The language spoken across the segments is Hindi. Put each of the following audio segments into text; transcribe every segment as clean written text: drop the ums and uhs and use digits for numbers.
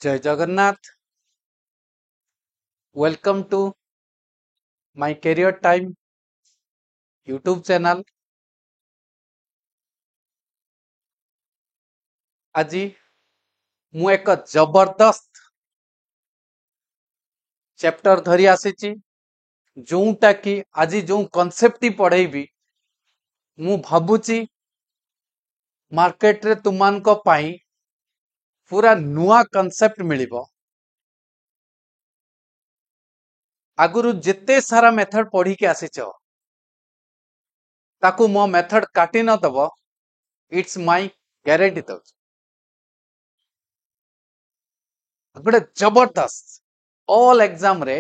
जय Jagannath. Welcome to my career time YouTube channel. आज मु एक जबरदस्त चैप्टर धरी आसीची जोटा कि आज जो कॉन्सेप्ट पढ़ेबी मु भाबुची मार्केट रे तुमानको पाई पूरा नुआ कॉन्सेप्ट मिलिबो। आगुरु जेते सारा मेथड पढ़ी के आसीचो ताकू मो मेथड काटी न दबो इट्स माय गारंटी दउच गोटे जबरदस्त ऑल एग्जाम रे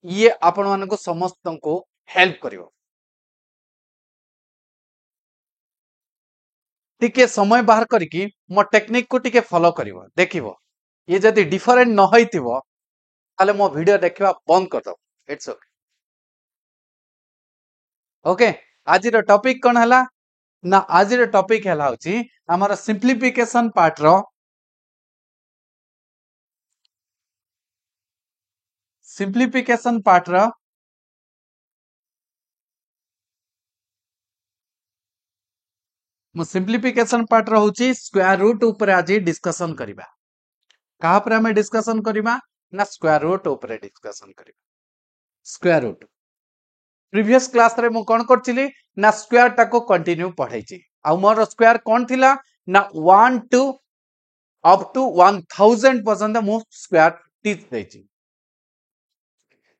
ये आपण मानको समस्त को हेल्प करिवो। टिके समय बाहर करिकी मो टेक्निक को टिके फॉलो करिवो देखिवो ये जदी डिफरेंट न होइतिवो ताले मो वीडियो देखिबा बंद कर दो। It's okay okay. आज रो टॉपिक कोन हला ना आज रो टॉपिक हला होची हमर सिंपलीफिकेशन पार्ट रो मु सिंपलीफिकेशन पार्ट रो होची स्क्वायर रूट ऊपर आज डिस्कशन करिबा। कहा पर हमें डिस्कशन करिबा ना स्क्वायर रूट ऊपर डिस्कशन करिबा। स्क्वायर रूट प्रीवियस क्लास रे मु कोन करचिली ना स्क्वायर टाको कंटिन्यू पढाइची आ मोर स्क्वायर कोन थिला ना 1 टू अप टू 1000 पर्यंत मु स्क्वायर टीच देची।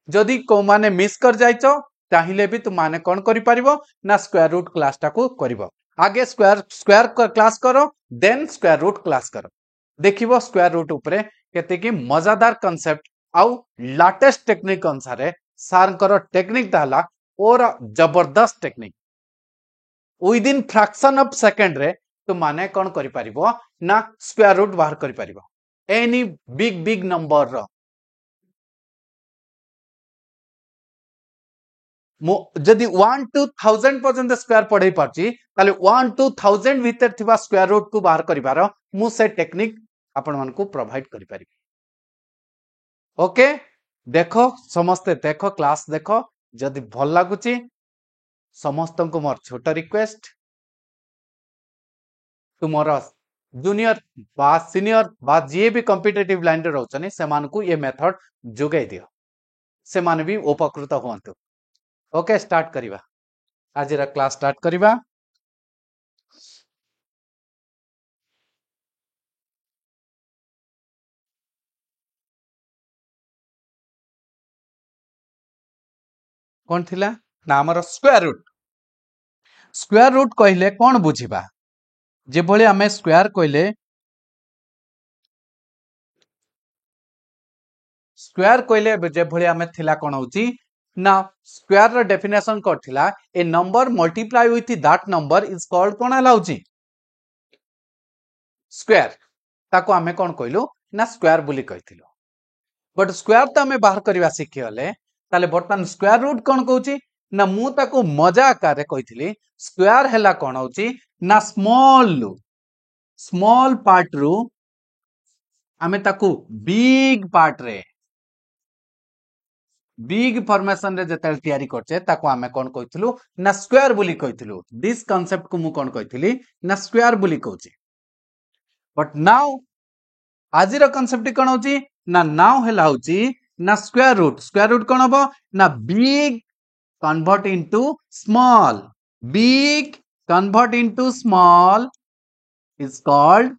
जदि को माने मिस कर जाइचो चाहिले भी तु माने कोन करि परिबो ना स्क्वायर रूट क्लास टाको करिवो। आगे स्क्वायर क्लास करो देन स्क्वायर रूट क्लास करो देखिवो स्क्वायर रूट ऊपर केते की मजादार कांसेप्ट आउ लेटेस्ट टेक्निक अनुसार सार कर टेक्निक ताला और जबरदस्त technique with in fraction of second रे तो माने कोन करि परिबो ना स्क्वायर रूट बाहर करि परिबो एनी बिग बिग नंबर रो। जदि 1 टू 1000 पर्यंत स्क्वायर पढ़े पार्ची ताले 1 टू 1000 भीतर थिबा स्क्वायर रूट को बाहर करिवार मु से टेक्निक आपण मन को प्रोवाइड करि परिबी। ओके देखो समस्ते देखो क्लास देखो जदि भल लागुची समस्त को मोर छोटा रिक्वेस्ट तुमर जूनियर बा सीनियर बा जे भी कॉम्पिटिटिव लाइन रे रहउछनी से मान को ये मेथड जोगाई दियो से मान भी उपकृत होंतु। ओके स्टार्ट करिबा आज रा क्लास स्टार्ट करिबा। कौन थिला ना हमर स्क्वायर रूट कहले कौन बुझिबा जे भले हमें स्क्वायर कहले जे भले हमें थिला कौन होची ना स्क्वायर रो डेफिनेशन करथिला a number multiply with that number is called कौन हला होची स्क्वायर ताको हमें कौन कहलु ना स्क्वायर बोली कहिथिलो बट स्क्वायर तो हमें बाहर करबा सिखि हले ताले बर्तमान स्क्वायर रूट कौन कहूची ना मु ताको मजा आकार रे कहिथिली स्क्वायर हला कौन होची ना स्मॉल पार्ट रू हमें ताको बिग पार्ट रे बिग फॉर्मेशन रे जते तैयारी करछे ताको हमें कौन कहिथिलु ना स्क्वायर बोली कहिथिलु। दिस कांसेप्ट को मु कौन कहिथिली ना स्क्वायर बोली कहूची बट नाउ आज रो कांसेप्ट कौन होची ना नाउ हला होची ना स्क्वायर रूट कौन हबो ना big convert into small big convert into small is called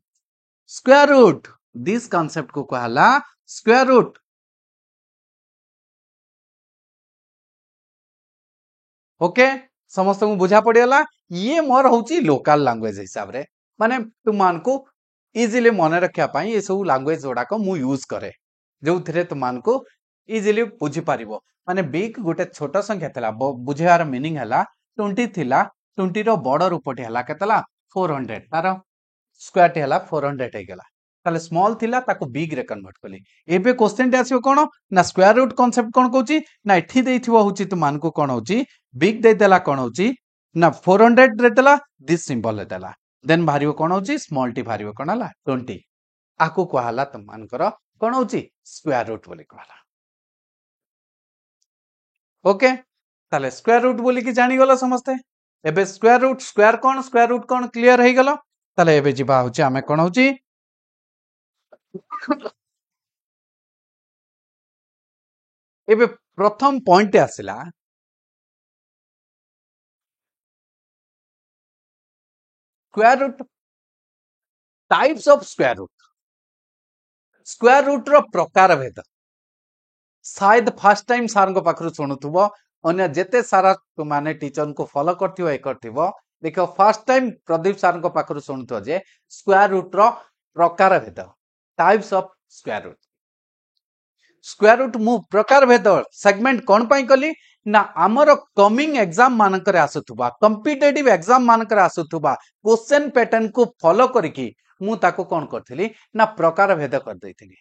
square root. This concept को कहला स्क्वायर रूट। ओके समस्त को बुझा पड़ियला ये मोर होची लोकल लैंग्वेज हिसाब रे माने तुमान को इजीली मन रखिया पाई ये सब लैंग्वेज जोड़ा को मु यूज करे जो थिरे तुमान को इजीली बुझी पारिबो माने बिग गोटे छोट संख्या थला बुझेवार मीनिंग हला 20 थिला 20 रो बड़ रूपटी हला केतला 400 तार स्क्वायर टी हला 400 हे गेला ताले स्मॉल थिला ताको बिग रे कन्वर्ट कली। एबे क्वेश्चन टे आसीबो कोन ना स्क्वायर रूट कांसेप्ट कोन कहूची ना एठी देइथिबो होची तुमान को कोन होची बिग दे देला कोन होची ना 400 रे देला दिस सिंबल रे देला देन भारियो कोन होची स्मॉल टी भारियो कोन हला 20 आकु कहला तुम मानकर कौन होची स्क्वायर रूट बोली कहला ओके ताले स्क्वायर रूट बोली कि जानी गलो समस्ते एबे स्क्वायर रूट कौन क्लियर हे गलो ताले एबे जिबा होची हमें कौन होची एबे प्रथम पॉइंट आसिला square root types of square root रो प्रकार भेद शायद फर्स्ट टाइम सार को पाखरु सुनुथुबो अन्य जेते सारा माने टीचर को फॉलो करथिबो ए करथिबो देखो फर्स्ट टाइम प्रदीप सार को पाखरु सुनुथो जे स्क्वायर रूट रो प्रकार भेद टाइप्स ऑफ स्क्वायर रूट मु प्रकार भेद सेगमेंट कोन पई कली ना आमर कमिंग एग्जाम मानकर आसुथुबा कॉम्पिटिटिव एग्जाम मानकर आसुथुबा क्वेश्चन पैटर्न को फॉलो करके मु ताको कोन करथिली ना प्रकार भेद कर दैथिली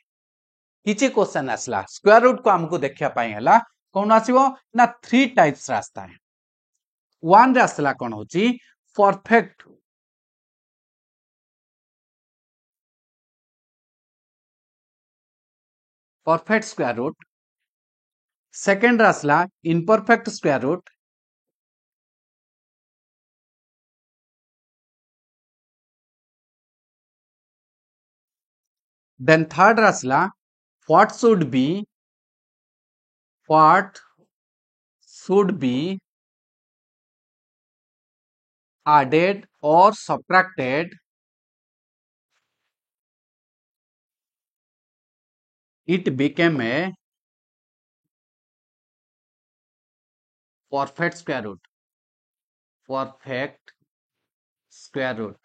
किछि क्वेश्चन आसला स्क्वायर रूट को हमको देखिया पाई हला कोन आसीबो ना 3 टाइप्स रास्ता है वन रे आसला कोन होची परफेक्ट स्क्वायर रूट सेकंड आसला imperfect square root then third आसला what should be added or subtracted it became a perfect square root perfect square root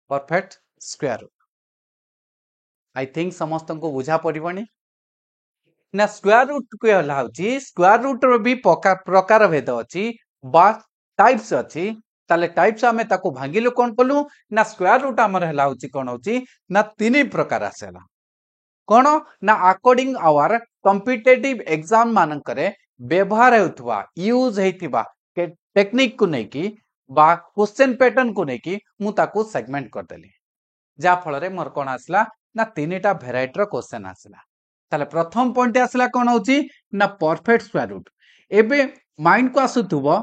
perfect square root I think समस्त को बुझा पड़बनी ना स्क्वायर रूट को हलाउची स्क्वायर रूट रो भी प्रकार भेद अछि बा टाइप्स अछि ताले टाइप्स हमें ताको भांगिलो कोन पलु ना स्क्वायर रूट हमर हलाउची कोन होची ना तीन प्रकार आसेला कोन ना अकॉर्डिंग आवर कॉम्पिटिटिव एग्जाम मानकरे व्यवहार हेउथबा यूज हेतिबा के टेक्निक को नै की बा क्वेश्चन पैटर्न को नेकी मु ताको सेगमेंट कर देली जा फल रे मोर कोन आसला ना तीनटा वेराइटी रो क्वेश्चन आसला ताले प्रथम पॉइंट आसला कोन होची ना परफेक्ट स्क्वायर रूट एबे माइंड को आसुथुबो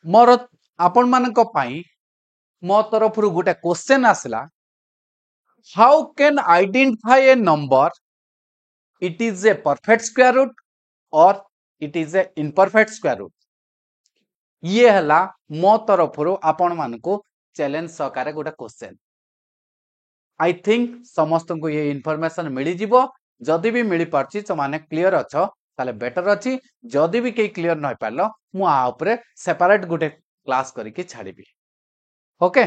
मोर आपन मान को पाई मो तरफ रु गुटे क्वेश्चन आसला how can identify a number it is a perfect square root or it is a imperfect square root ये हला मो तरफ आपण मान को चैलेंज सहकार गोटे क्वेश्चन आई थिंक समस्त को ये इनफॉरमेशन मिली जीवो जदि भी मिली पारछि तो माने क्लियर अछो ताले बेटर अछि जदि भी के क्लियर न पारलो मु आ ऊपर सेपरेट गोटे क्लास करके छाड़ीबी ओके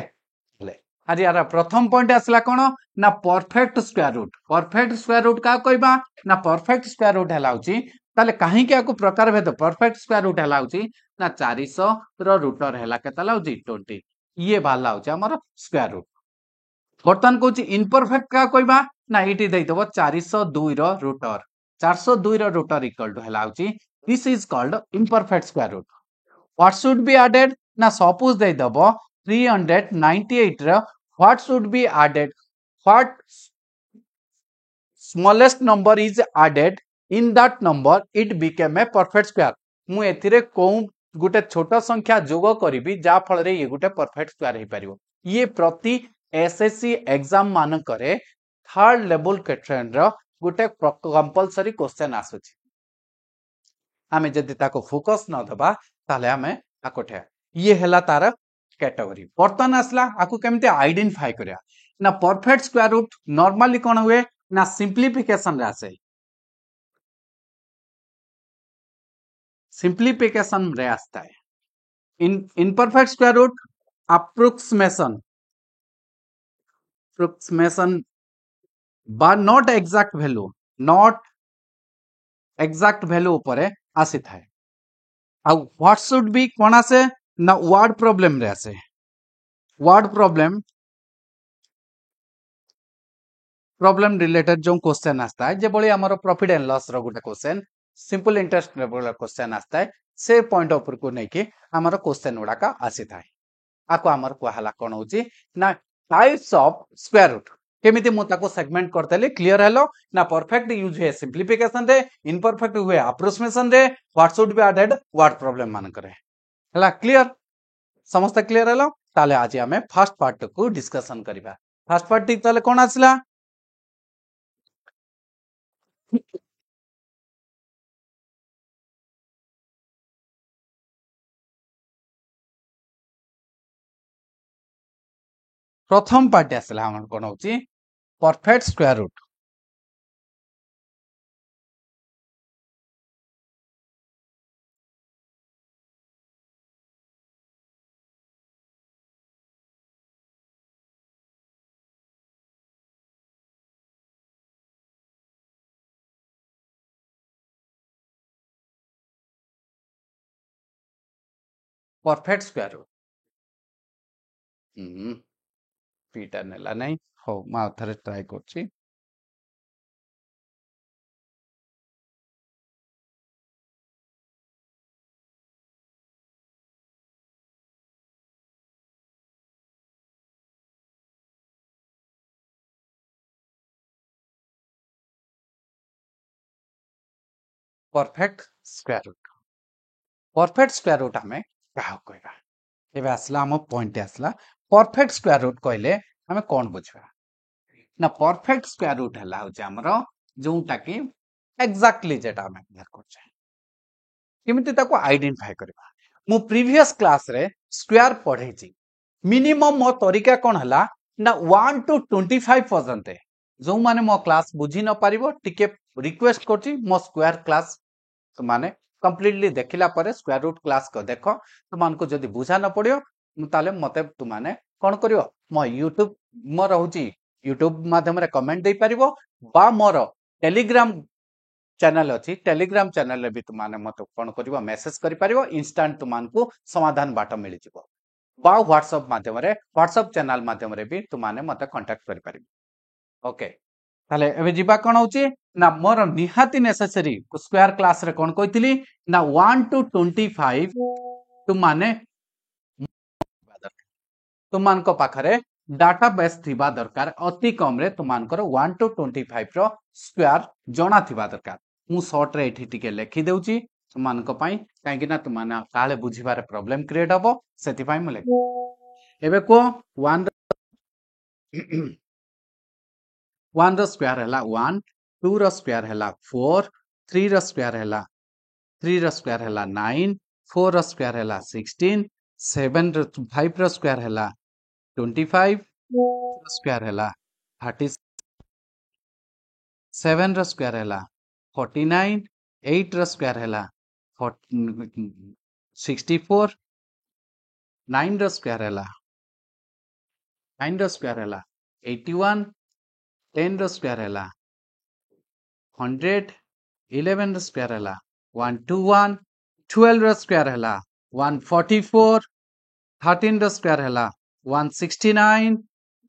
ले आज यार प्रथम पॉइंट आसला कोन ना परफेक्ट स्क्वायर रूट का कहबा ना परफेक्ट स्क्वायर रूट हलाउची ताले काहे के आको प्रकार भेद परफेक्ट स्क्वायर रूट हलाउची ना 400 रो रूटर हैला केता लाउची 20 ये बाला होची हमर स्क्वायर रूट बर्तन कोची इनपरफेक्ट का कहबा ना इटी दैतबो 402 रो रूटर 402 रो रूटर इक्वल टू हलाउची this is called imperfect square root what should be added ना सपोज दैतबो 398 रो what should be added what smallest number is added in that number it became a perfect square मु एथिरे को गोटे छोट संख्या जोग करी जा फल ये गोटे परफेक्ट स्क्वायर हो पार ये प्रति एसएससी एग्जाम मानकरे थर्ड लेवल कैटरेन गोटे कंपलसरी क्वेश्चन आसुची आमे जदि ताको फोकस न दबा ताले आमे आकोठे ये हला तार कैटेगरी बर्तन आसला आकु केमते आइडेंटिफाई करिया ना परफेक्ट स्क्वायर रूट नॉर्मली कोन हुए ना सिंप्लीफिकेशन रे आसे सिंप्लीफिकेशन रे आता है इनपरफेक्ट स्क्वायर रूट अप्रोक्सीमेशन बा नॉट एग्जैक्ट वैल्यू ऊपर आसी थाए आ व्हाट शुड बी कोन आसे ना वर्ड प्रॉब्लम रे आसे वर्ड प्रॉब्लम रिलेटेड जो क्वेश्चन आता है जे बळी हमर profit and loss row Gute question simple interest question आता है से पॉइंट ऑफ को नहीं आमर क्वेश्चन गुड़ाक आसी थाए आको आमर कहला कौन होची ना टाइप्स ऑफ स्क्वायर रूट केमिति मु ताको सेगमेंट करतेली क्लियर हेलो ना परफेक्ट यूज हुए सिंप्लिफिकेशन रे इनपरफेक्ट हुए अप्रोक्सीमेशन रे what should be added what problem मान करे हला क्लियर समस्त क्लियर हेलो ताले आज हमें फर्स्ट पार्ट को डिस्कशन करिबा फर्स्ट पार्ट टी ताले कोन आसला प्रथम पार्ट आसला हमन कोन होची perfect square root perfect square root पीटा नेला नहीं हो मा थरे ट्राई करछि परफेक्ट स्क्वायर रूट हमें कहा कहबा एबे आसला हम पॉइंट आसला परफेक्ट स्क्वायर रूट कहले हमें कौन बुझबा ना परफेक्ट स्क्वायर रूट हला होचे हमरो जोंटा कि एग्जैक्टली जेटा हमें बाहर करछे केमिति ताको आइडेंटिफाई करबा मु प्रीवियस क्लास रे स्क्वायर पढैछि मिनिमम मो तरीका कोन हला ना 1 टू 25 पर्यंत जो माने मो क्लास बुझी न पारिबो टिके रिक्वेस्ट करछि मो स्क्वायर क्लास तो माने कंप्लीटली देखिला परे स्क्वायर रूट क्लास को देखो तुमान को जदी बुझा न पड़ियो ताले मते तुमाने कोन करियो मो YouTube मो रहउची YouTube माध्यम रे कमेंट दे पारिबो बा मोर टेलीग्राम चैनल अछि टेलीग्राम चैनल रे भी तुमाने मते कोन करिवो मेसेज करि पारिबो इंस्टेंट तुमान को समाधान बाट मिलि जिवो बा व्हाट्सएप माध्यम रे व्हाट्सएप चैनल माध्यम रे भी तुमाने मते कांटेक्ट करि पारिबो ओके ताले एबे जिबा कोन होची ना मोर निहाती नेसेसरी स्क्वायर क्लास रे कोन कहितली ना 1 टू 25 तुमाने तुमान को पाखरे डाटाबेस थिबा दरकार अति कम रे तुमान कर 1 टू 25 रो स्क्वायर जणा थिबा दरकार मु शॉर्ट रे एठी टिके लिखि देउची तुमान को पई काहे कि ना तुमान काले बुझिबार प्रॉब्लम क्रिएट हबो सेति पई मु लिख एबे को 1 1 रो स्क्वायर हला 1 2 रो स्क्वायर हला 4 3 रो स्क्वायर हला 3 रो स्क्वायर हला 9 4 रो स्क्वायर हला 16 7 रो 5 रो स्क्वायर हला 25 स्क्वायर हला 30 7 रो स्क्वायर हला 49 8 रो स्क्वायर हला 64 9 रो स्क्वायर हला 9 रो स्क्वायर हला 81 10 रो स्क्वायर हला 100 11 रो स्क्वायर हला 121 12 रो स्क्वायर हला 144 13 रो स्क्वायर हला 169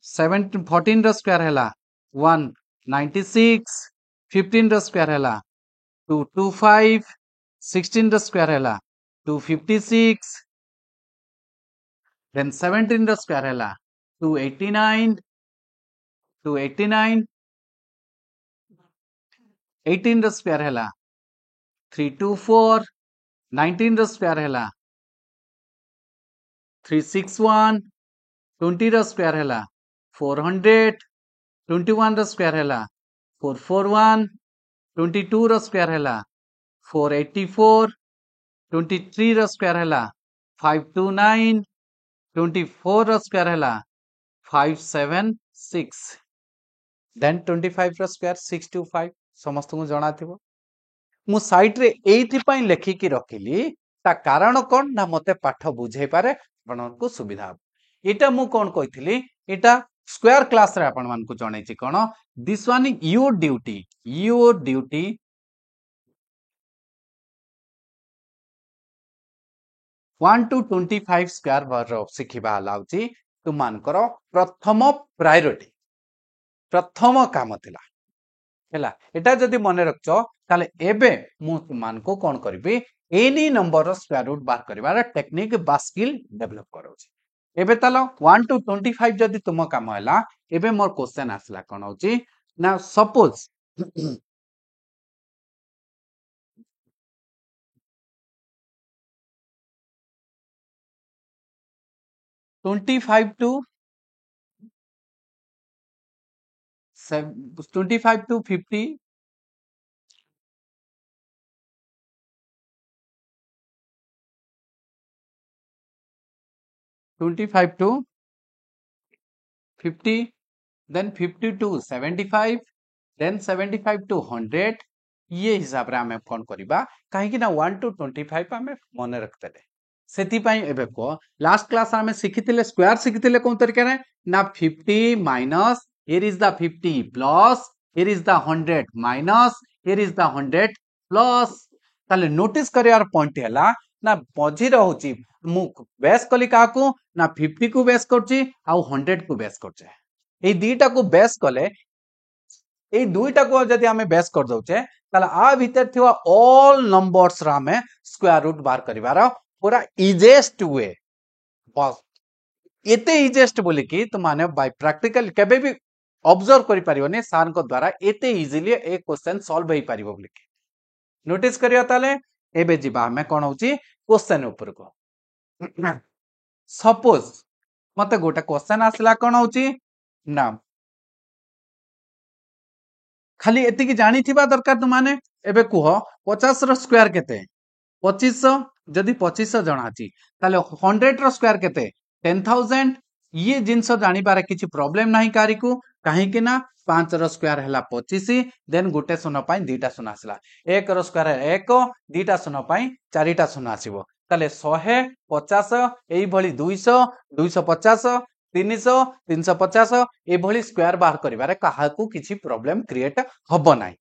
17 14 रो स्क्वायर हला 196 15 रो स्क्वायर हला 225 16 रो स्क्वायर हला 256 then 17 रो स्क्वायर हला 289 18 रो स्क्वायर हला 324 19 रो स्क्वायर हला 361 20 रो स्क्वायर हला 400 21 रो स्क्वायर हला 441 22 रो स्क्वायर हला 484 23 रो स्क्वायर हला 529 24 रो स्क्वायर हला 576 देन 25 रो स्क्वायर 625 समस्त को जणा थिबो मु साइट रे एथि पई लेखि की रखिली ता कारण कोन ना मते पाठ बुझै पारे आपण को सुविधा एटा मु कोन कहितली एटा स्क्वायर क्लास रे आपण मान को जणै छि कोन this one your duty 1 to 25 square वर सिखिबा लाउची तुमानकर प्रथम प्रायोरिटी प्रथम काम थिला हेला एटा जदी मने रखचो ताले एबे मु तुमान को कोन करबी एनी नंबर रो स्क्वायर रूट बार करिवार टेक्निक बा स्किल डेवलप करोछि एबे तालो 1 टू 25 जदी तुम काम हला एबे मोर क्वेश्चन आसला कोन होछि ना suppose 25 to 25 to 50 25 to 50 then 50 to 75 then 75 to 100 ये हिसाब रे हमें फोन करिबा काहे कि ना 1 टू 25 हमें मने रखतेले सेति पई एबे को लास्ट क्लास हमें सिखितिले स्क्वायर सिखितिले कोन तरीका रे ना 50 minus here is the 50 plus here is the 100 minus here is the 100 plus ताले नोटिस करियार पॉइंट हैला ना मझी रहउची मु बेस कली काकू ना 50 को बेस करची आ 100 को बेस करचे ए दुईटा को बेस कले ए दुईटा को जदी हमें बेस कर दउचे ताला आ भीतर थिवा ऑल नंबर्स रा हमें स्क्वायर रूट बार करिवार पूरा इजीएस्ट वे बस एते इजीएस्ट बोली कि तुमाने बाय प्रैक्टिकल केबे भी ऑब्जर्व करि परिबने सार को द्वारा एते इजीली ए क्वेश्चन सॉल्व होई परिबो बोली नोटिस करियो ताले एबे जिबा हमें कोन होची क्वेश्चन ऊपर को सपोज मते गोटे क्वेश्चन आसला कोन होची ना खाली एति की जानी थिबा दरकार तुमाने एबे कुह 50 रो स्क्वायर केते 2500 जदी 2500 जणाची ताले 100 रो स्क्वायर केते 10000 ये जिंस जानी बारे किछि प्रॉब्लम नाही कारी को काहे कि ना 5 रो स्क्वायर हला 25 देन गोटे शून्य पाई दुईटा शून्य आसला 1 रो स्क्वायर 1 दुईटा शून्य पाई चारिटा शून्य आसीबो ताले 100 50 एई भली 200 250 300 350 ए भली स्क्वायर बाहर करिवारे काहाकू किछि प्रॉब्लम क्रिएट हबो नाही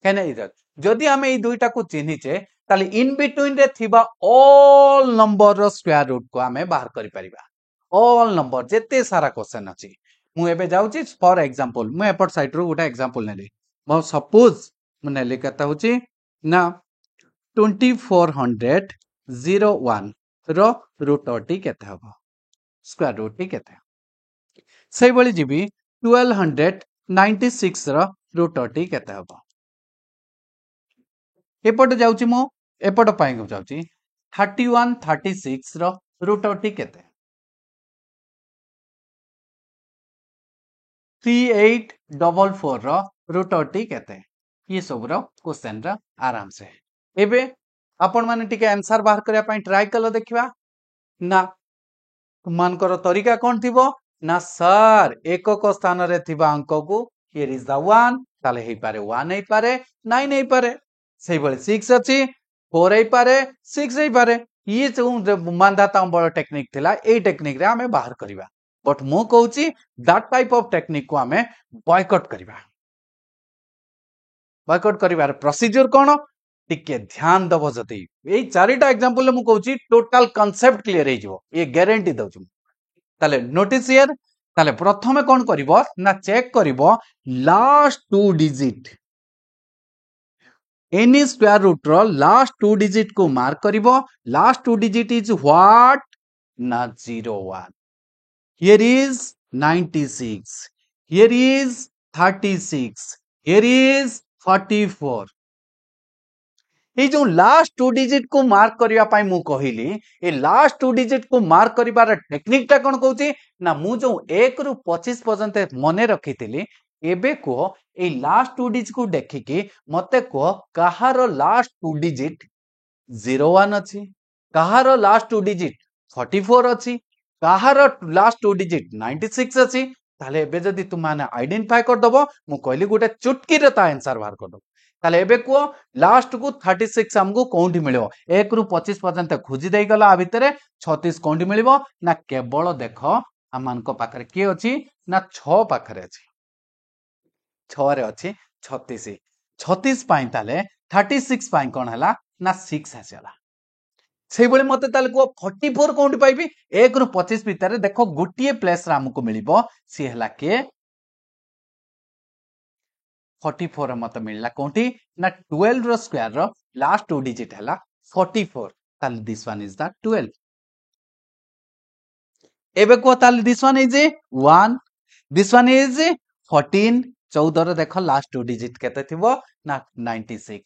केने इधर जदि हमें ए दुईटा को चिन्हिचे ताले इन बिटवीन रे थिबा ऑल नंबर रो स्क्वायर रूट को हमें बाहर करि परिबा ऑल नंबर जेते सारा क्वेश्चन अछि मु एबे जाउची फॉर एग्जांपल मु एपट साइड रो गोटा एग्जांपल नेली मो सपोज मु नेली कता होची ना 2401 रो रूट टी केते हबो स्क्वायर रूट टी केते सेही बळी जिबी 1296 रो रूट टी केते हबो एपट जाउची मो एपट पाई को जाउची 3136 रो रूट टी केते 3844 रो रूट टी केते ये सब रो क्वेश्चन रा आराम से एबे आपण माने टिके आंसर बाहर करिया पई ट्राई कलो देखिबा ना मान करो तरीका कोन थिबो ना सर एकक स्थान रे थिबा अंक को हियर इज द 1 ताले हे पारे 1 हे पारे 9 हे पारे सेही बळे 6 अछि 4 हे पारे 6 हे पारे ये जो मानदाता बड़ टेक्निक थिला ए टेक्निक रे हमें बाहर करिबा बट मो कहूची दैट टाइप ऑफ टेक्निक को हमें बॉयकॉट करिबार प्रोसीजर कोन टिके ध्यान दबो जति ए चारिटा एग्जांपल मु कहूची टोटल कांसेप्ट क्लियर हे जिवो ये गारंटी दउछु ताले नोटिस हियर ताले प्रथमे कोन करिवो ना चेक करिवो last 2 digit any square root रो लास्ट 2 डिजिट को मार्क करिवो लास्ट 2 डिजिट इज व्हाट ना 01 here is 96 here is 36 here is 44 ये जो लास्ट 2 डिजिट को मार्क करिया पाई मु कहिली ए लास्ट 2 डिजिट को मार्क करिबार टेक्निक ता कोन कहूची ना मु जो 1 रु 25 पर्यंत मने रखिथिली एबे को ए लास्ट 2 डिजिट को देखिकी मते को कहार लास्ट 2 डिजिट 01 अछि कहार लास्ट 2 डिजिट 44 अछि कहार लास्ट 2 डिजिट 96 अछि ताले एबे जदी तुमाने आइडेंटिफाई कर दबो मु कहली गोटे चुटकी रे ता आंसर बाहर कर दबो ताले एबे को लास्ट को 36 हमको कोंठी मिलिबो 1 रु 25 पर्यंत खोजी देई गला आ भितरे 36 कोंठी मिलिबो ना केवल देखो अमान को पाखरे के अछि ना 6 पाखरे अछि 6 रे अछि 36 36 पाई ताले 36 पाई कोन हला ना 6 आसेला सेही बळे मते ताले को 44 कोंठी पाइबी 1 रु 25 भितरे देखो गुटिए प्लेस रा हमको मिलिबो सी हला के 44 मत मिलला कोठी ना 12 रो square rho last two digit हला 44 ताले दिस वन इज द 12 एबे को ताले this one is 1 this one is 14 14 रो देखो लास्ट टू डिजिट केते थिबो ना 96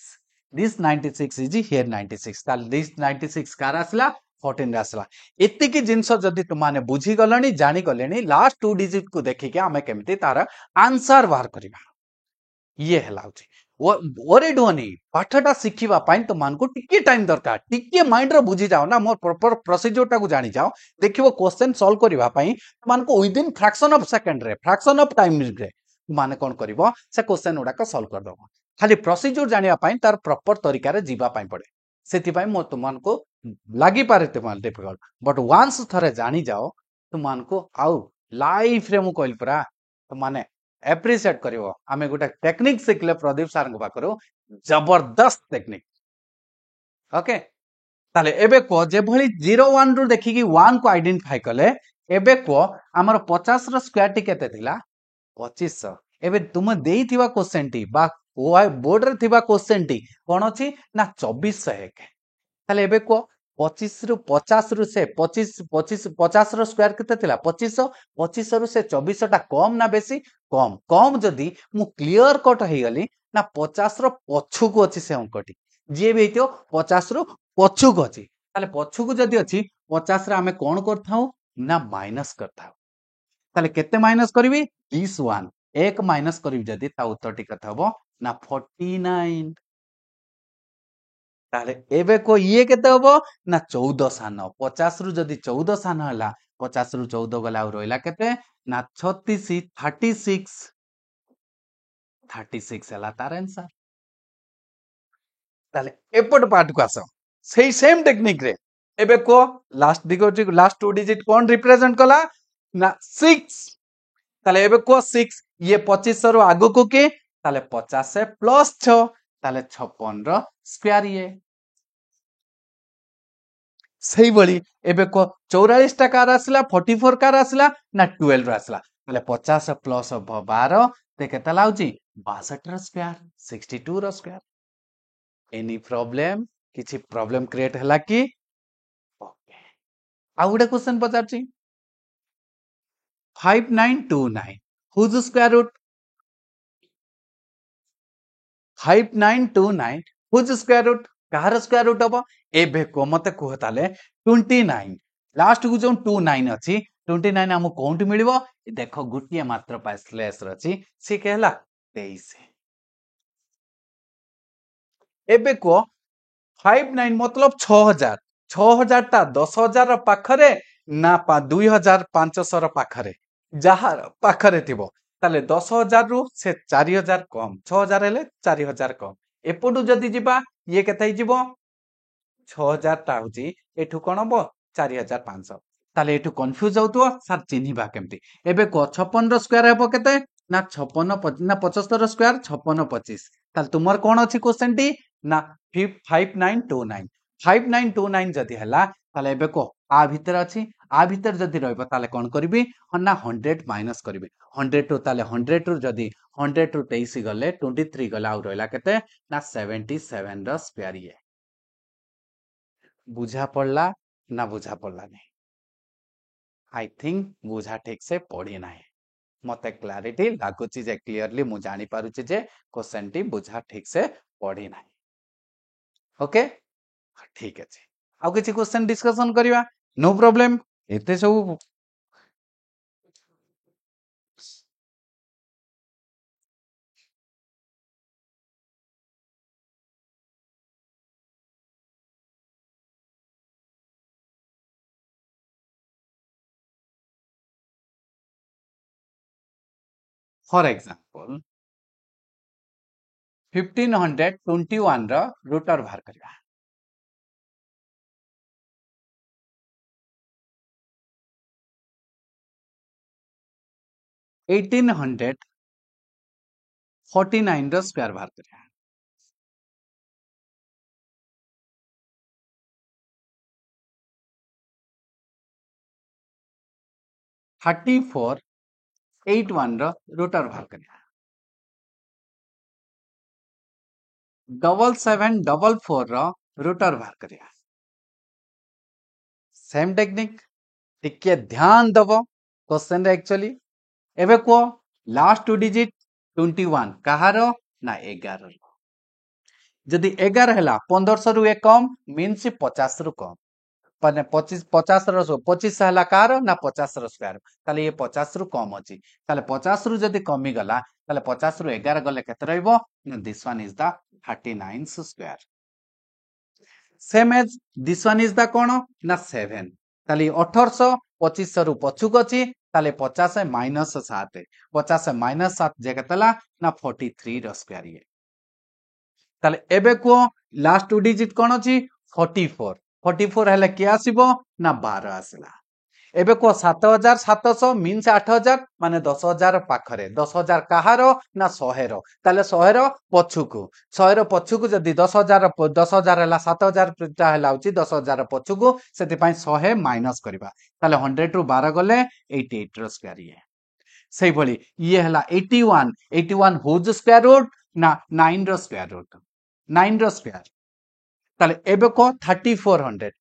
दिस 96 इज हियर 96 ताले दिस 96 कार आसला 14 रे आसला एतिकी जिंस जदी तुमाने बुझी गलनी जानि गलेनी लास्ट टू डिजिट को देखि के हमें केमती तार आंसर बाहर करिबा ये हेलाउची वरिड होनी पाठटा शिखिबा पाइन तो मान को टिके टाइम दरकार टिके माइंड रो बुझी जाओ ना मोर प्रॉपर प्रोसीजर टा को जानि जाओ देखिबो क्वेश्चन सॉल्व करिबा पाइन मान को with in fraction of second रे फ्रैक्शन ऑफ टाइम रे माने कोन करिवो से क्वेश्चन उडा को सॉल्व कर दबो खाली प्रोसीजर जानिया पाइन तार प्रॉपर तरीका रे जीवा पाइन पड़े सेति पाइन मो तुमान को लागि पारे तुमान डिफिकल्ट बट वंस थरे जानि जाओ तुमान को आउ लाइफ रे मु कहल परा तो माने एप्रिशिएट करिवो आमे गोटे टेक्निक शिखले प्रदीप सर को पाखरो जबरदस्त टेक्निक ओके ताले एबे को जे भली 01 रु देखि कि 1 को आइडेंटिफाई कले एबे को हमर 50 रो स्क्वायर टी केते थिला 2500 एबे तुम देइथिबा क्वेश्चन टी बा बोर्ड रे थिबा क्वेश्चन टी कोन अछि ना 2401 ताले एबे को 25 रु 50 रु से 50 रो स्क्वायर केते थिला 2500 2500 रु से 2400 टा कम ना बेसी कम कम जदी मु क्लियर कट हे गली ना 50 रो पछु को अछि से अंकटी जे भी हेतियो 50 रो पछु को अछि ताले पछु को जदी अछि 50 रे हमें कोन करथाउ ना माइनस करथाउ ताले केते माइनस करबी 21 एक माइनस करबी जदी ता उत्तर टी कथा हबो ना 49 ताले एबे को ये केते हबो ना 14 सान 50 रु जदी 14 सान हला 50 रु 14 गला रोइला केते ना 36 36 36 हला तार आंसर ताले एपट पार्ट को आसो सेही सेम टेक्निक रे एबे को लास्ट टू डिजिट कोन रिप्रेजेंट कला ना 6 ताले एबे को 6 ये 25 रु आगु को के ताले 50 से प्लस 6 ताले 56 रो स्क्वायर ये सही बड़ी एबे को 44 टा कार आसला 44 कार आसला ना 12 आसला ताले 50 प्लस 12 ते केता लाउची 62 रो स्क्वायर 62 रो स्क्वायर एनी प्रॉब्लम किछि प्रॉब्लम क्रिएट हला कि ओके आ गुडे क्वेश्चन पचारची 5929 whose square root 5929 whose square root कहार स्क्वायर रूट हबो एबे को मते कहताले 29 लास्ट को जो 29 अछि 29 हमो कोंट मिलिबो देखो गुटिया मात्र पासलेस रछि से कहला 23 एबे को 59 मतलब 6000 6000 ता 10000 पाखरे ना 2500 र पाखरे जहा पाखरे थिबो ताले 10000 रु से 4000 कम 6000 हेले 4000 कम एपटू जदी जिबा ये केतै जिबो 6000 टा होची एठू कोन हबो 4500 ताले एठू कंफ्यूज होतो सर चिन्हिबा केमती एबे को 56 रो स्क्वायर हेबो केते ना 56 ना 75 रो स्क्वायर 56 25 ताले तुमर कोन अछि क्वेश्चन टी ना 5929 5929 जदी हला ताले एबे को आ भीतर अछि आ भीतर जदी रहबो ताले कोन करबी ना 100 माइनस करबी 100 टू ताले 100 टू जदी 100 टू 23 गले 23 गला आ रहला केते ना 77 रो स्क्वायर ये बुझा पड़ला ना बुझा पड़ला नहीं आई थिंक बुझा ठीक से पड़ी ना मते क्लारिटी लागुची जे क्लियरली मु जानि पारुची जे क्वेश्चन टी बुझा ठीक से पड़ी ना ओके ठीक अछि आउ किछि क्वेश्चन डिस्कशन करिवा नो प्रॉब्लम एते सब फॉर एग्जांपल 1521 रो रूटर बाहर करिवा 1849 रो स्क्वायर बाहर करिवा 3481 रो रूटर बाहर करिवा 7744 रूटर बाहर करिया सेम टेक्निक टिके ध्यान दबो क्वेश्चन रे एक्चुअली एबे को लास्ट टू डिजिट 21 कहार ना 11 जदि 11 हैला 1500 रु कम मीन्स 50 रु कम माने 50 रो 25 हैला कार ना 50 रो स्क्वायर ताले ये 50 रु कम अछि ताले 50 रु जदि कमी गला ताले 50 रु 11 गले केते रहइबो this one is the 39 square same as this one is the कोन ना 7 ताले 1800 25 रु पछुक अछि ताले 50 माइनस 7 50 माइनस 7 जे केतला ना 43 रो स्क्वायर ये ताले एबे को लास्ट टू डिजिट कोन अछि 44 44 हेले के आसीबो ना 12 आसला एबे को 7700 मीन्स 8000 माने 10000 पाखरे 10000 कहारो ना 100 रो ताले 100 रो पछुकु 100 रो पछुकु जदी 10000 हेला 7000 टा हेला होची 10000 पछुकु सेति पई 100 माइनस करबा ताले 100 रु 12 गले 88 रो स्क्वायर ये सही भली ये हेला 81 होज स्क्वायर रूट ना 9 रो स्क्वायर रूट 9 रो स्क्वायर ताले एबे को 3400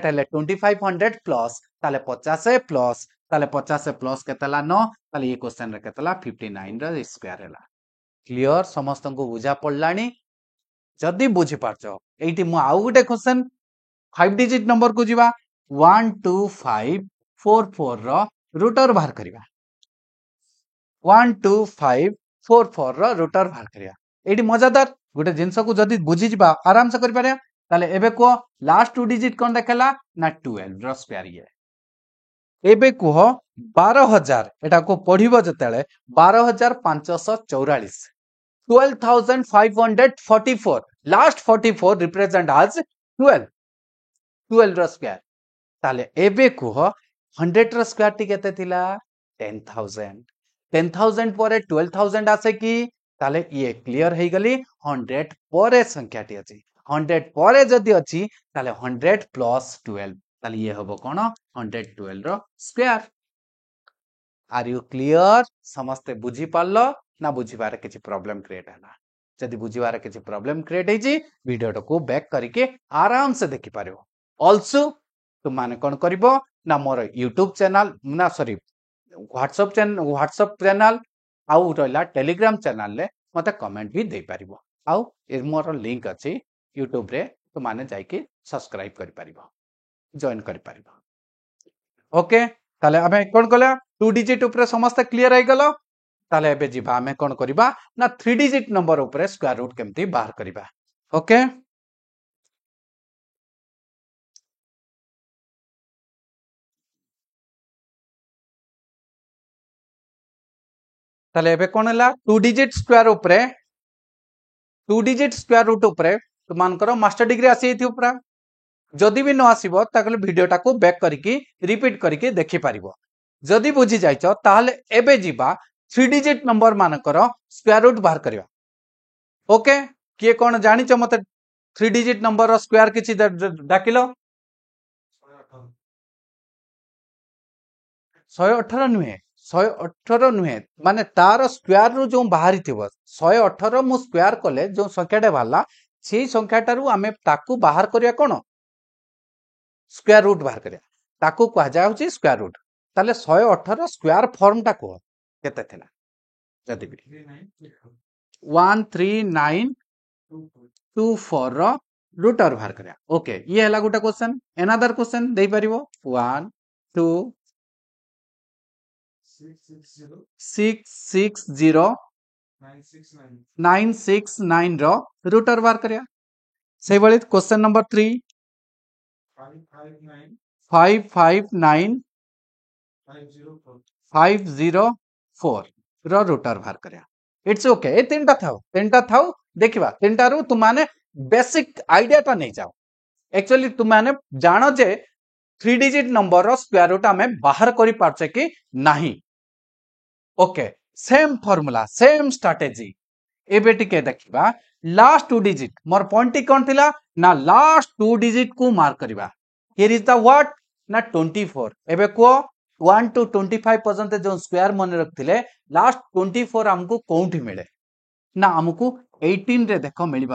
हेले 2500 प्लस ताले 50 प्लस ताले 50 प्लस केतला 9 ताले ये क्वेश्चन रे केतला 59 रो स्क्वायर हेला क्लियर समस्त को बुझा पड़लानी जदी बुझी पारछो एठी मु आउ गुटे क्वेश्चन 5 डिजिट नंबर को जीवा 12544 रो रूटर बाहर करिवा 12544 रो रूटर बाहर करिया एठी मजादार गोटे जिनस को जदी बुझी जिबा आराम से करि पारे ताले एबे को लास्ट टू डिजिट कोन देखला ना 12 रो स्क्वायर ये एबे को 12000 एटा को पढिबो जतेले 12544 12544 लास्ट 44 रिप्रेजेंट एज 12 रो स्क्वायर ताले एबे को 100 रो स्क्वायर टी केते थिला 10000 10000 परे 12000 आसे की ताले ये क्लियर हे गली 100 परे संख्या टी अछि 100 परे जदी अछि ताले 100 प्लस 12 ताले ये हबो कोन 112 रो स्क्वायर आर यू क्लियर समस्त बुझी पारलो ना बुझी बारे किछि प्रॉब्लम क्रिएट हला जदी बुझी बारे किछि प्रॉब्लम क्रिएट हे जी वीडियो को बैक करके आराम से देखि पारियो आल्सो तुम माने कोन करिवो ना मोर YouTube चैनल ना सॉरी व्हाट्सएप चैनल आउ रहला टेलीग्राम चैनल ले मते कमेंट भी दे पारिबो आउ ए मोर लिंक अछि YouTube रे तो माने जाई के सब्सक्राइब करि पारिबो जॉइन करि पारिबो ओके ताले हमें कोन कला 2 डिजिट ऊपर समस्त क्लियर आइ गलो ताले एबे जिबा हमें कोन करिबा ना 3 डिजिट नंबर ऊपर स्क्वायर रूट केमती बाहर करिबा ओके ताले एबे कोन हला 2 डिजिट स्क्वायर रूट ऊपर तुमान करो मास्टर डिग्री आसी थी ऊपर जदि भी न आसीबो ताकले वीडियोटा को बैक करके रिपीट करके देखि पारिबो जदि बुझी जाइछो ताहले एबे जिबा 3 डिजिट नंबर मानकर स्क्वायर रूट बाहर करिया ओके किए कोन जानिछो मते 3 डिजिट नंबर रो स्क्वायर किछि डाकिलो 118 नुहे 118 नुहे माने तार स्क्वायर रु जो बाहरी थिबो 118 मु स्क्वायर कले जो संख्याटे बाहला सेही संख्याटारु आमे ताकू बाहर करिया कोन स्क्वायर रूट बाहर करिया ताकू कहा जाउची स्क्वायर रूट ताले 118 स्क्वायर फॉर्म टा को केते थिला जदी भी 13924 रो रूटर बाहर करिया ओके ये हला गुटा क्वेश्चन अनदर क्वेश्चन देई परिबो 1 2 660 969 रो रूटर बाहर करिया सेही बळी क्वेश्चन नंबर 3 559 504 रो रूटर बाहर करिया इट्स ओके ए तीनटा थाउ देखिबा तीनटा रु तुम माने बेसिक आईडिया ता नै जाओ एक्चुअली तुम माने जानो जे 3 डिजिट नंबर रो स्क्वायर रूट हमें बाहर करि पारछे कि नाही okay same formula same strategy एबे टिके देखिबा लास्ट 2 डिजिट मोर पॉइंट कोन थिला ना लास्ट 2 डिजिट को मार्क करिबा हियर इज द व्हाट ना 24 एबे को 1 to 25 पर्यंत जो स्क्वायर मन रखथिले लास्ट 24 हमको कोउठी मिले ना आमको 18 रे देख मिली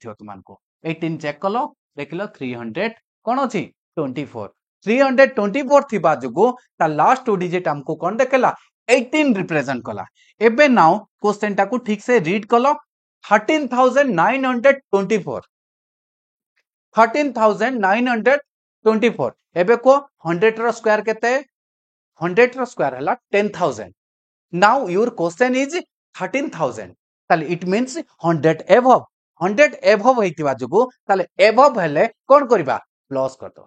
तुमको 18 चेक कल देख लो 300 कौन अच्छी 24 324 थिबा जुगु ता लास्ट 2 डिजिट हमको कौन देखला 18 रिप्रेजेंट कला एबे नाउ क्वेश्चन टाको ठीक से रीड कलो 13,924 13,924 एबे को 100 रो स्क्वायर केते 100 रो स्क्वायर हला 10,000 नाउ योर क्वेश्चन इज 13,000 ताले इट मींस 100 एबव 100 एबव होइतिबा जुगु ताले एबव हेले कोन करबा प्लस कर दो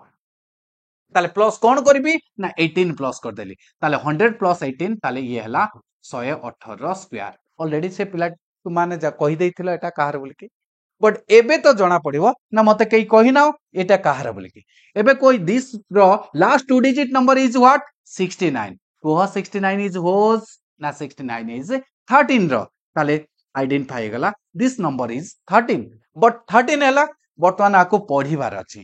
ताले प्लस कोन करबी ना 18 प्लस कर देली ताले 100 प्लस 18 ताले ये हला 118 रो स्क्वायर ऑलरेडी से पिला तू माने जा कहि देथिलो एटा काहर बोल के बट एबे तो जना पड़िबो ना मते कई कहि नाओ एटा काहर बोल के एबे कोई दिस रो last 2 digit number is what 69 कोह 69 इज होज ना 69 इज 13 रो ताले आइडेंटिफाई गला दिस नंबर इज 13 बट 13 हला वर्तमान आको पढिबार अछि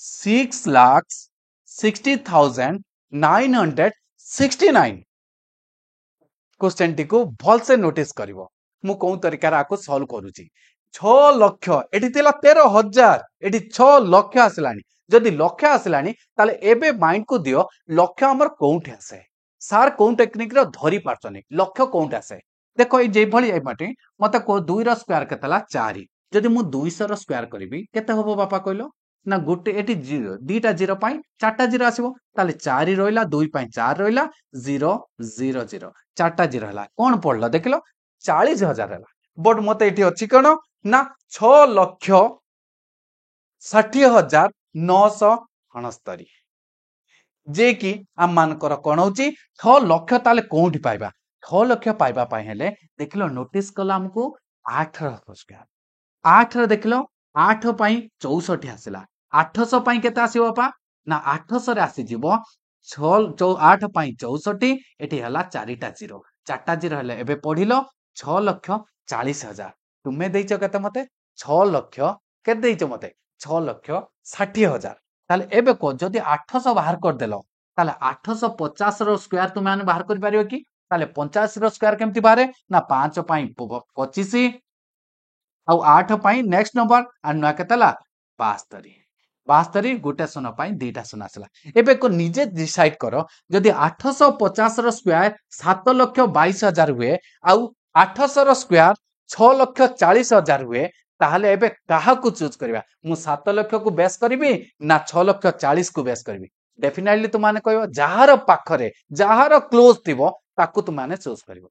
6,60,969 क्वेश्चन टी को भल से नोटिस करिवो मु कोन तरीका आको सॉल्व करूची 6 लक्ष एठी तिला 13,000 एठी 6 लक्ष आसलानी जदि लक्ष आसलानी ताले एबे माइंड को दियो लक्ष हमर कोउठ आसे सार कोन टेक्निक रो धरि पारछनी लक्ष कोउठ आसे देखो ए जे भली एमाटी मते को 2 रो स्क्वायर केतला 4 जदि मु 200 रो स्क्वायर करबी केते होबो बापा कहलो ना गोटे एटी जीरो दीटा जीरो पाई चारटा जीरो आसीबो ताले 4 रहिला 2 पाई 4 रहिला 0 0 0 चारटा जीरो हला कोन पड़लो देखलो 40,000 हला बट मते एटी अछि कोन ना 6,60,969 जे कि आम मानकर कोन होची 6 लक्ष ताले कोंठी पाइबा 6 लक्ष पाइबा पाई हेले देखलो नोटिस कला हमको 8 रो स्क्वायर 8 रो देखलो 8 पाई 64 आसिला 800 पाई केते आसीबो पा ना 800 रे आसी जिवो 8 पाई 64 एठी हला 4टा जीरो 4टा जीरो हले एबे पढिलो 6,40,000 तुमे देइचो केते मते 6 लक्ष केते देइचो मते 6,60,000 ताले एबे को जदि 800 बाहर कर देलो ताले 850 रो स्क्वायर तुमे माने बाहर कर पारियो कि ताले 50 रो स्क्वायर केमति बारे ना 5 पाई 25 आउ 8 पाई नेक्स्ट नंबर आ ना केतला 72 72 गोटे शून्य पाई दीटा शून्य आसला एबे को निजे डिसाइड करो जदि 850 रो स्क्वायर 7,22,000 हुए आउ 800 रो स्क्वायर 6,40,000 हुए ताहले एबे काहा को चूज करबा मु 7 लाख को बेस करबी ना 6,40,000 को बेस करबी डेफिनेटली तुम माने कहबो जहार पाखरे जहार क्लोज थिबो ताकू तुम माने चूज करबो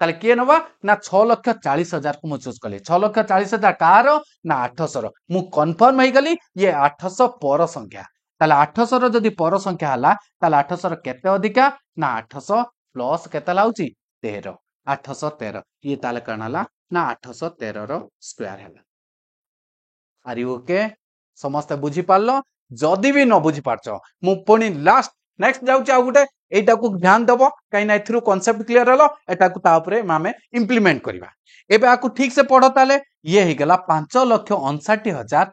ताले के नबा ना 6,40,000 को मु चूज कली 6,40,000 कार ना 800 रो मु कंफर्म होई गली ये 800 पर संख्या ताले 800 रो जदी पर संख्या हला ताले 800 रो केते अधिका ना 800 प्लस केते लाउची 13 813 ये ताले कनाला ना 813 रो स्क्वायर हला आर यू ओके समस्त बुझी पारलो जदि भी न बुझी पारछ मु पुणी लास्ट नेक्स्ट जाउची आ गुटे एटा को ध्यान देबो काई ना एथरु कांसेप्ट क्लियर हलो एटा को ता ऊपर मामे इंप्लीमेंट करबा एबे आकु ठीक से पढो ताले ये हे गला 5,59,000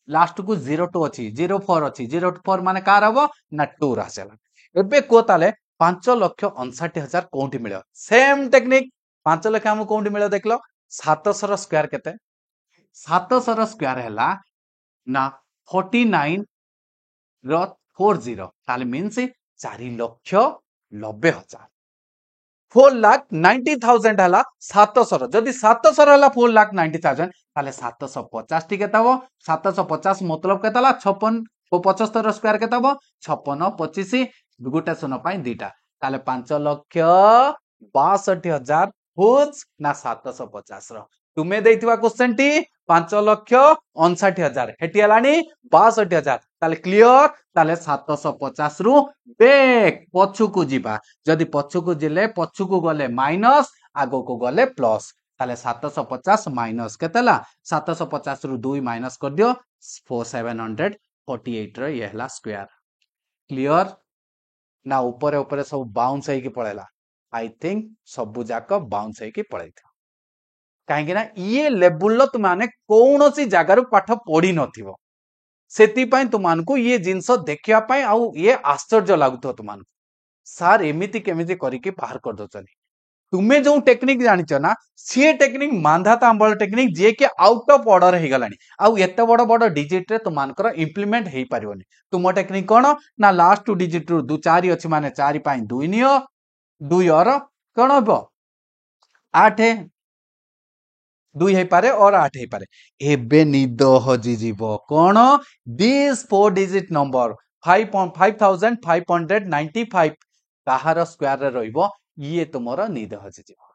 लास्ट को 02 अछि 04 अछि 04 माने कार हबो ना 2 रासेला एबे को ताले 5,59,000 कोंठी मिलो सेम टेक्निक 5 लाख हम कोंठी मिलो देखलो 700 रो स्क्वायर केते 700 रो स्क्वायर हैला ना 49 रो 40 ताले मींस 4,90,000 4,90,000 हला 700 रो जदी 700 हला 4,90,000 ताले 750 टी केता हो 750 मतलब केताला 56 75 रो स्क्वायर केता हो 56 25 गुटा सुनो पाई दीटा ताले 5,62,000 हुज ना 750 रो तुमे देइथिबा क्वेश्चन टी 5,59,000 हेटी हलानी 62,000 ताले क्लियर ताले 750 रु बैक पछु को जीबा जदी पछु को जिले पछु को गले माइनस आगो को गले प्लस ताले 750 माइनस केतला 750 रु 2 माइनस कर दियो 4748 रो ये हला स्क्वायर क्लियर ना ऊपर ऊपर सब बाउंस है कि पळेला आई थिंक सब जाक बाउंस है कि पळै कहीं ना ये लेवल तुमने कौन सी जगार पाठ पढ़ी नथिबो सेति पई तुमको ये जिंस देखिया पई आउ ये आश्चर्य लागुतो तुमको सार एमिति केमिति करिके बाहर कर दोचनी तुम्हें जो टेक्निक जानिच ना सी टेक्निक मांधा तांबल टेक्निक जे कि आउट ऑफ ऑर्डर हो गलानी आउ एते बड़ बड़ डिजिट रे तुमानकर इंप्लीमेंट हेई पारिबोनी तुम टेक्निक कोन ना लास्ट टू डिजिट रु 2 4 अछि माने 4 पई 2 नियो 2 और कोन हबो 8 2 हे पारे और 8 हे पारे एबे निद हजि जीवो cone this 4 digit number 5595 काहार square रे रहइबो ये तुमरो निद हजि जीवो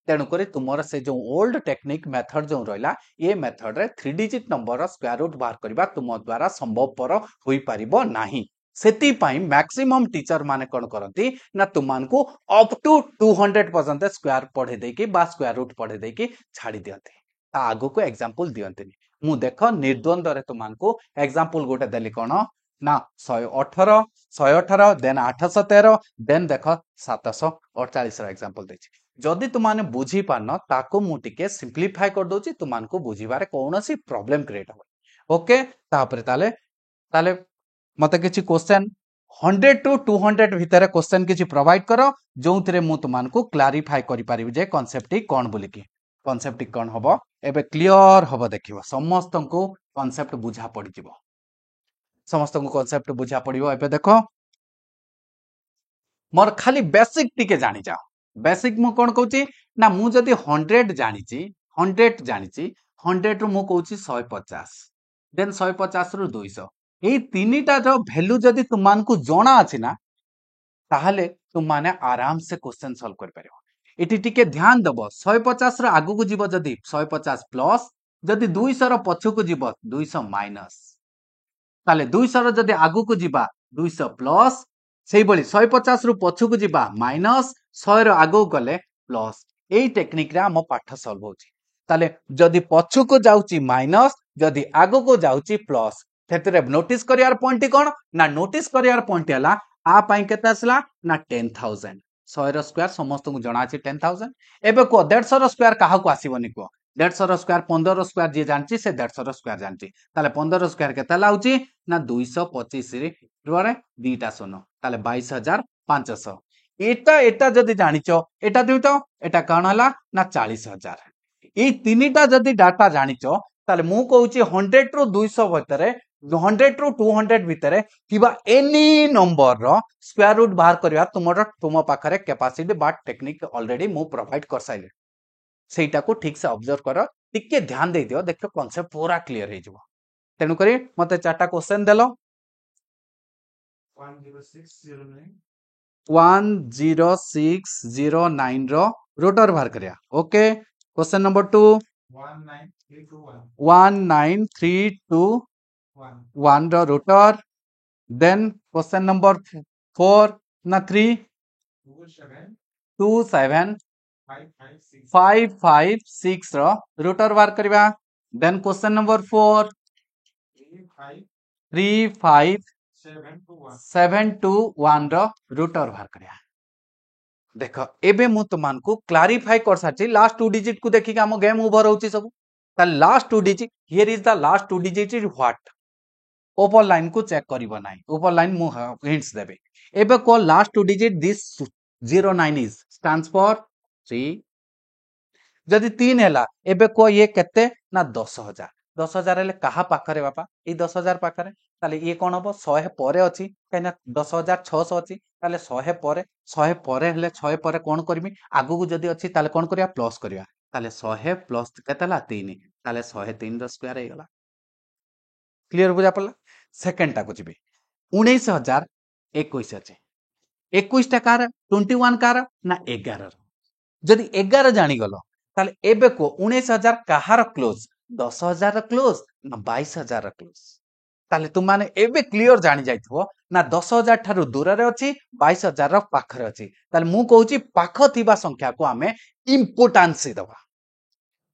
तेणु करी तुमर से जो ओल्ड टेक्निक मेथड जो रहिला ये मेथड रे 3 डिजिट नंबर स्क्वायर रूट बाहर करबा तुम द्वारा संभवपर होई पारिबो नाही सेति पाई मैक्सिमम टीचर माने कोन करंती ना तुमानकू अप टू 200% स्क्वायर पढ़े देकी बा स्क्वायर रूट पढ़े देकी छाड़ी दियंते ता आगो को एग्जांपल दियंतेनी मु देखो निर्द्वंद रे तुमानकू एग्जांपल गोटे देली कोन ना 118 देन 813 देन देखो 748 रो एग्जांपल देछि जदि तुमाने बुझी पारन ताको मु टिके सिंप्लीफाई कर दोची तुमानकू बुझिबारे कोनोसी प्रॉब्लम क्रिएट हो ओके तापरे ताले ताले मते किछि क्वेश्चन 100 टू 200 भितर क्वेश्चन किछि प्रोवाइड करो जोंतरे मु तुमानकू क्लैरिफाई करि परिबि जे कांसेप्ट कोन बोली कि कांसेप्ट कोन हबो एबे क्लियर हबो देखिबो समस्तंकू कांसेप्ट बुझा पड़ि जिवो समस्तंकू कांसेप्ट बुझा पड़िबो एबे देखो मोर खाली बेसिक टिके जानि जाओ बेसिक मु कोन कहूची ना मु जदी 100 जानिची 100 जानिची 100 रु मु कहूची 150 देन 150 रु 200 एई तीनिटा जो वैल्यू जदी तुमानकू जणा अछि ना ताहले तुमाने आराम से क्वेश्चन सॉल्व कर परिबो एटी टिके ध्यान दबो 150 रो आगु को जीवो जदी 150 प्लस जदी 200 रो पछु को जीवो 200 माइनस ताले 200 रो जदी आगु को जीवा 200 प्लस सेही बळी 150 रु पछु को जीवा माइनस 100 रो आगु गले प्लस एई टेक्निक रे हम पाठ सॉल्व होची ताले जदी पछु को जाउची माइनस जदी आगु को जाउची प्लस तेतरे नोटिस करियार पॉइंट कोन ना नोटिस करियार पॉइंट हला आ पाई केते असला ना 10000 100 रो स्क्वायर समस्त को जणा अछि 10000 एबे को 150 रो स्क्वायर काहा को आसीबोनी को 150 रो स्क्वायर 15 रो स्क्वायर जे जानची से 150 रो स्क्वायर जानची ताले 15 रो स्क्वायर केते लाउची ना 225 रे रे दीटा शून्य ताले 22500 एटा एटा जदी जानिचो एटा दिउतो एटा कोन हला ना 40000 ए तीनिटा जदी डाटा जानिचो ताले मु कहूची 100 रु 200 भितरे 100 रु 200 भितरे किबा एनी नंबर रो स्क्वायर रूट बाहर करिया तुम पाखरे कैपेसिटी बा टेक्निक ऑलरेडी मु प्रोवाइड कर साइले सेटा को ठीक से ऑब्जर्व करो टिके ध्यान दे दियो देखो कांसेप्ट पूरा क्लियर हे जबो तेनु करी मते चारटा क्वेश्चन देलो 10609 रो रोटर बाहर करिया ओके क्वेश्चन नंबर 2 19321 रो रोटर देन क्वेश्चन नंबर 4 ना 3 27556 रो रोटर बाहर करिया देन क्वेश्चन नंबर 4 35721 रो रोटर बाहर करिया देखो एबे मु तुमान को क्लैरिफाई कर साची लास्ट 2 डिजिट को देखि के हम गेम ओवर होची सब ता last 2 digit here is the last 2 digit is what ऊपर लाइन को चेक करिवो नाही ऊपर लाइन मु हिंट्स देबे एबे को last 2 digit this 09 is stands for 3 जदी 3 हैला एबे को ये केते ना 10000 10000 हेले कहा पाखरे बापा ए 10000 पाखरे ताले ये कोन हबो 100 परे अछि काइना 10600 अछि ताले 100 परे हेले 100 परे कोन करबी आगु को जदी अछि ताले कोन करिया प्लस करिया ताले 100 प्लस केतला 3 ताले 103 रो स्क्वायर हे गला क्लियर बुझा पड़ला सेकंड टा को जिबे 19021 अछि 21 टा कार 21 कार ना 11 जदी 11 जानि गलो ताले एबे को 19000 कहार क्लोज 10000 रो क्लोज ना 22000 रो क्लोज ताले तुम माने एबे क्लियर जानि जाइथबो ना 10000 थारु दूर रे अछि 22000 रो पाखरे अछि ताले मु कहूची पाख थिबा संख्या को हमें इंपोर्टेंस देबा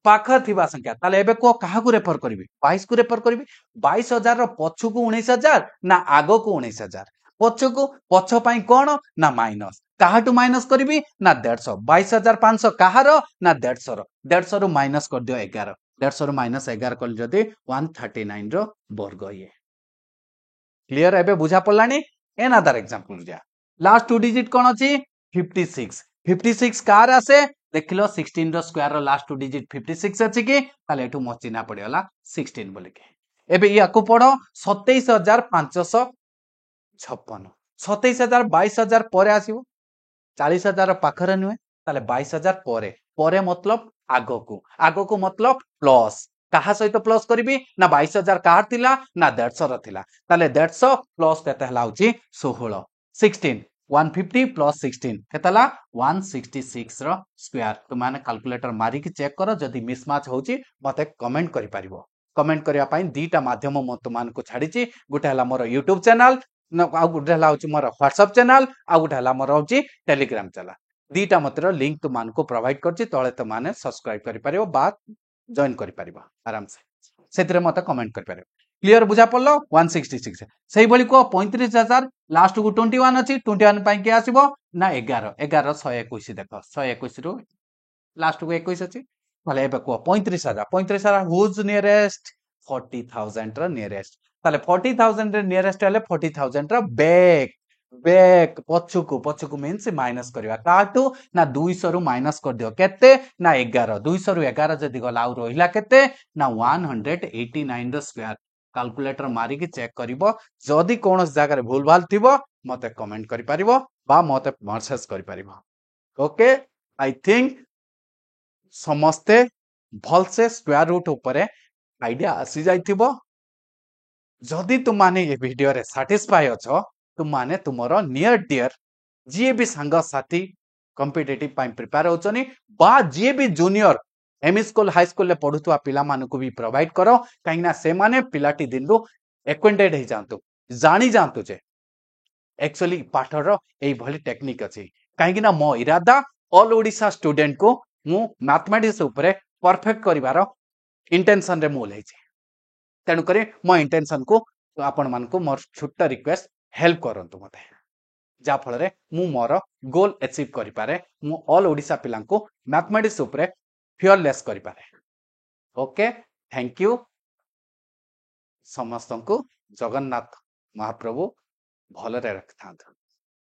पाख थिबा संख्या ताले एबे को काहा को रेफर करबी 22 को रेफर करबी 22000 रो पछु को 19000 ना आगो को 19000 पछु को पछ पई कोन ना माइनस काहा टू माइनस करबी ना 150 22500 काहार ना 150 रो 150 रो माइनस कर दियो 11 150 रो माइनस 11 कल जदी 139 रो वर्ग ये क्लियर एबे बुझा पड़लानी एनादर एग्जांपल जा लास्ट 2 डिजिट कोन अछि 56 56 कार आसे देखिलो 16 रो square rho last two digit 56 अछि कि ताले एठू मो चिन्हा पड़िगला 16 बोले के एबे याकू पढ़ो 27556 27000 22000 परे आसीबो 40000 पाखरे नुहे ताले 22000 परे मतलब आगो को मतलब प्लस कहा सहित प्लस करिबी ना 22000 काहार थिला ना 150 रो थिला ताले 150 प्लस केते हला होची 16 16 150 प्लस 16 केतला 166 रो स्क्वायर तो माने कैलकुलेटर मारी कि चेक करो जदी मिसमैच होची मते कमेंट करि परिबो कमेंट करिया पई दीटा माध्यम म तुमान को छाडीची गुटे हला मोर YouTube चैनल आ गुटे हला होची मोर WhatsApp चैनल आ गुटे हला मोर होची Telegram चैनल दीटा मतर लिंक तुमान को प्रोवाइड करची तळे त माने सब्सक्राइब करि परिबो बा जॉइन करि परिबो आराम से सेतिरे मते कमेंट करि परिबो क्लियर बुझा पड़लो 166 सही भली को 35000 लास्ट को 21 अछि 21 पई के आसीबो ना 11 11 121 देखो 121 रु लास्ट को 21 अछि भले एबे को 35000 हुज नियरेस्ट 40000 रो नियरेस्ट ताले 40000 रे नियरेस्ट हले 40000 रो बैक पछुकु मीन्स माइनस करबा काटू ना 200 रु माइनस कर दियो केते ना 11 200 रु 11 जदी गला आ रहिला केते ना 189 रो स्क्वायर कैलकुलेटर मारी कि चेक करिवो जदी कोनस जगह रे भूल भाल थिबो मते कमेंट करि परिवो बा मते मैसेज करि परिवो ओके आई थिंक समस्ते भल से स्क्वायर रूट ऊपर आइडिया आसी जाइथिबो जदी तुम माने ये वीडियो रे सैटिस्फाई अछो तुम माने तुमरो नियर डियर जी भी संग साथी कॉम्पिटिटिव पाई प्रिपेयर होचनी बा जी भी junior M school high school ले पढुथुआ पिला मानको भी प्रोवाइड करो काईना से माने पिलाटी दिनरु एक्वेंटेड हे जानतु जानी जानतु जे एक्चुअली पाठर एई भली टेक्निक अछि काईना मो इरादा ऑल ओडिसा स्टूडेंट को मु मैथमेटिक्स ऊपर परफेक्ट करिवार इंटेंशन रे मु लेछि तेणु करी मो इंटेंशन को आपण मान को मोर छोटा रिक्वेस्ट हेल्प करंतु मते जा फल रे मु मोर गोल अचीव करि पारे मु ऑल ओडिसा पिलां को मैथमेटिक्स ऊपर फियरलेस करि पारे ओके थैंक यू समस्त को जगन्नाथ महाप्रभु भलरे रखथांत